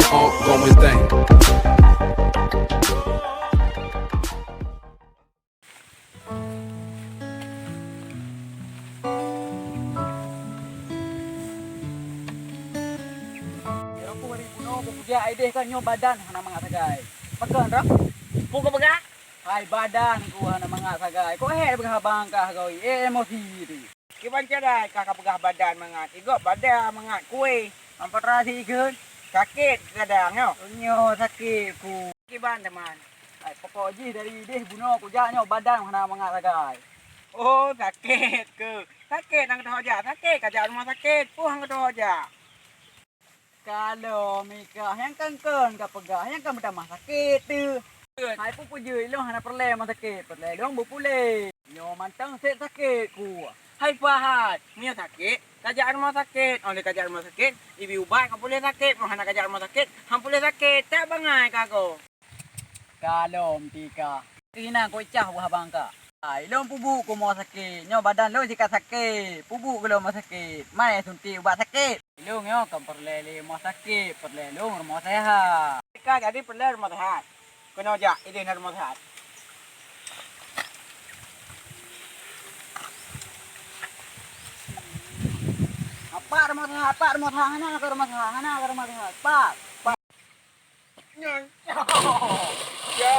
ongoing thing. Aku hari puno pemuja ideh kan nyo badan hana mga sagay. Pagkan ra? Puka baga? Hai badan ku hana mga sagay. Ko berhabang ka gawi emosi di. Kiban cadai kakak pegah badan mangat. Igok badan mangat kue. Ampat rasi keun. Sakit kadang yo. Nyo sakit ku. Kiban teman. Hai pokoji dari ideh buno ku ja nyo badan hana mga sagay. Oh sakit ke. Sakit nang kata hoja. Sakit kerja rumah sakit. Puang kata hoja. Kalau mika yang kengken ka pegah yang kan bertambah sakit tu. Hai pupu je lo hana perle man sakit. Perle dong bu pule. Nyo mantang set sakit ku. Hai Fahad. Mia sakit. Kerja rumah sakit. Oleh kerja rumah sakit. Ibi ubat kau boleh sakit. Mohana kerja rumah sakit. Ham boleh sakit. Tak bangai kago. Kalau mtika. Kina ko cah buah bangka. Ai lo pubu ko mau sakit. Nyo badan lo jika sakit. Pubu ko lo mau sakit. Mai suntik ubat sakit. Lo nyo kan perle mau sakit. Perle lo mau sehat. Jika jadi perlu rumah sehat. Kena hoja. Ini rumah sehat. Apa rumah sehat? Apa rumah sehat? Hana ke rumah sehat? Hana ke rumah sehat? Pak. Yo,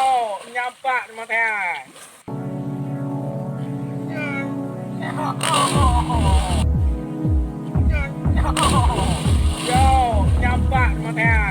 nyampak rumah sehat. Yo, nyampak rumah sehat.